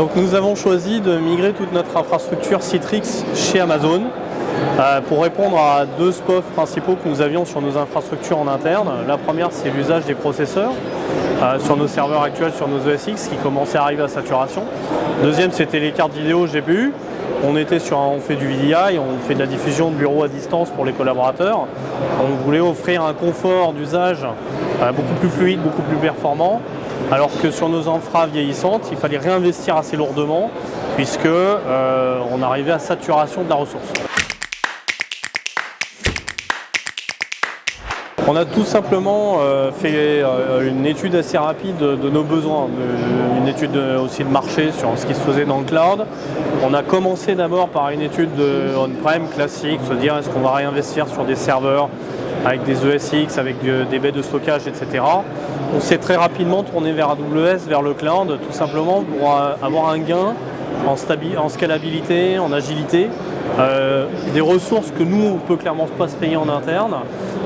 Donc nous avons choisi de migrer toute notre infrastructure Citrix chez Amazon pour répondre à deux SPOF principaux que nous avions sur nos infrastructures en interne. La première, c'est l'usage des processeurs sur nos serveurs actuels, sur nos ESX qui commençaient à arriver à saturation. Deuxième, c'était les cartes vidéo GPU. On fait du VDI, on fait de la diffusion de bureaux à distance pour les collaborateurs. On voulait offrir un confort d'usage beaucoup plus fluide, beaucoup plus performant, alors que sur nos infras vieillissantes, il fallait réinvestir assez lourdement puisque on arrivait à saturation de la ressource. On a tout simplement fait une étude assez rapide de nos besoins, une étude aussi de marché sur ce qui se faisait dans le cloud. On a commencé d'abord par une étude on-prem classique, se dire est-ce qu'on va réinvestir sur des serveurs avec des ESX, avec des baies de stockage, etc. On s'est très rapidement tourné vers AWS, vers le cloud, tout simplement pour avoir un gain en scalabilité, en agilité, des ressources que nous, on ne peut clairement pas se payer en interne,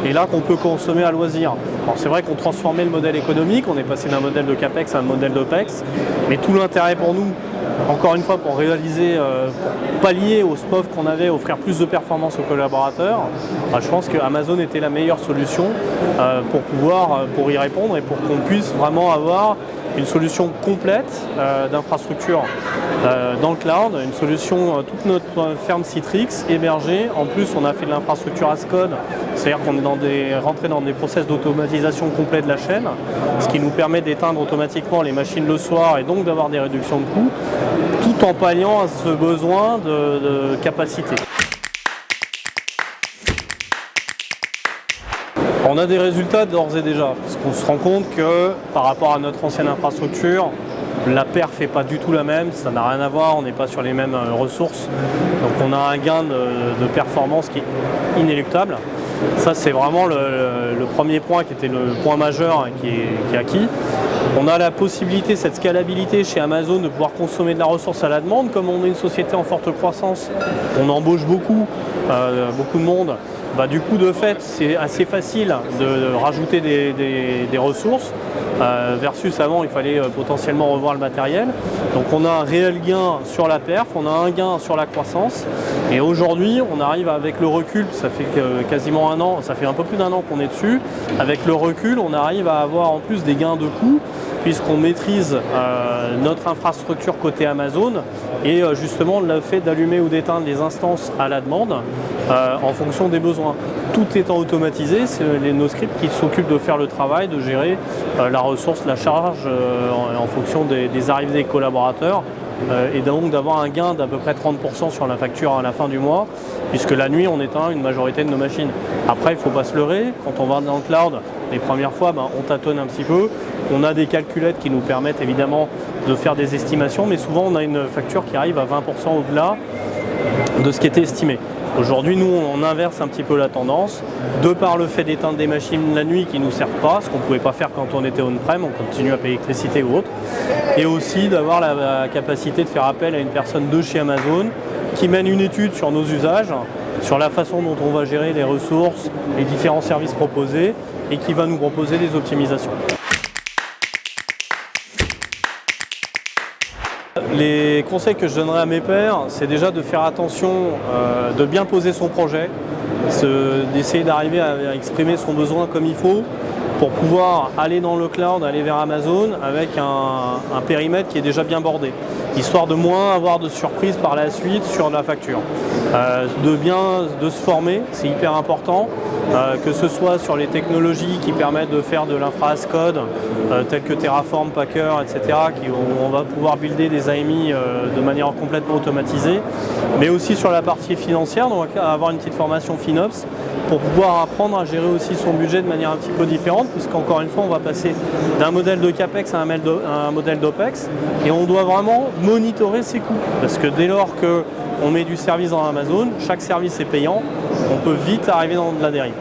et là qu'on peut consommer à loisir. C'est vrai qu'on transformait le modèle économique, on est passé d'un modèle de CAPEX à un modèle d'OPEX, mais tout l'intérêt pour nous, encore une fois, pour réaliser, pour pallier au SPOF qu'on avait, offrir plus de performance aux collaborateurs, je pense que Amazon était la meilleure solution pour y répondre et pour qu'on puisse vraiment avoir une solution complète d'infrastructure dans le cloud, une solution, toute notre ferme Citrix hébergée. En plus, on a fait de l'infrastructure as code, c'est-à-dire qu'on est rentré dans des process d'automatisation complète de la chaîne, ce qui nous permet d'éteindre automatiquement les machines le soir et donc d'avoir des réductions de coûts, tout en palliant à ce besoin de capacité. On a des résultats d'ores et déjà, parce qu'on se rend compte que par rapport à notre ancienne infrastructure, la perf n'est pas du tout la même, ça n'a rien à voir, on n'est pas sur les mêmes ressources. Donc on a un gain de performance qui est inéluctable. Ça c'est vraiment le premier point qui était le point majeur qui est acquis. On a la possibilité, cette scalabilité chez Amazon de pouvoir consommer de la ressource à la demande. Comme on est une société en forte croissance, on embauche beaucoup de monde. Du coup, de fait, c'est assez facile de rajouter des ressources versus avant, il fallait potentiellement revoir le matériel. Donc on a un réel gain sur la perf, on a un gain sur la croissance. Et aujourd'hui, on arrive avec le recul, ça fait quasiment un an, ça fait un peu plus d'un an qu'on est dessus. Avec le recul, on arrive à avoir en plus des gains de coûts puisqu'on maîtrise notre infrastructure côté Amazon et justement le fait d'allumer ou d'éteindre les instances à la demande en fonction des besoins. Tout étant automatisé, c'est nos scripts qui s'occupent de faire le travail, de gérer la ressource, la charge en fonction des arrivées des collaborateurs et donc d'avoir un gain d'à peu près 30% sur la facture à la fin du mois, puisque la nuit on éteint une majorité de nos machines. Après, il ne faut pas se leurrer, quand on va dans le cloud, les premières fois on tâtonne un petit peu, on a des calculettes qui nous permettent évidemment de faire des estimations, mais souvent on a une facture qui arrive à 20% au-delà de ce qui était estimé. Aujourd'hui, nous, on inverse un petit peu la tendance, de par le fait d'éteindre des machines la nuit qui ne nous servent pas, ce qu'on ne pouvait pas faire quand on était on-prem, on continue à payer l'électricité ou autre, et aussi d'avoir la capacité de faire appel à une personne de chez Amazon qui mène une étude sur nos usages, sur la façon dont on va gérer les ressources, les différents services proposés, et qui va nous proposer des optimisations. Les conseils que je donnerais à mes pairs, c'est déjà de faire attention, de bien poser son projet, d'essayer d'arriver à exprimer son besoin comme il faut pour pouvoir aller dans le cloud, aller vers Amazon avec un périmètre qui est déjà bien bordé, histoire de moins avoir de surprises par la suite sur la facture. De se former, c'est hyper important, que ce soit sur les technologies qui permettent de faire de l'infra as code, telles que Terraform, Packer, etc., où on va pouvoir builder des AMI de manière complètement automatisée, mais aussi sur la partie financière, donc on va avoir une petite formation FinOps pour pouvoir apprendre à gérer aussi son budget de manière un petit peu différente, puisqu'encore une fois, on va passer d'un modèle de CAPEX à un modèle d'OPEX, et on doit vraiment monitorer ses coûts, parce que dès lors qu'on met du service dans Amazon, chaque service est payant, on peut vite arriver dans de la dérive.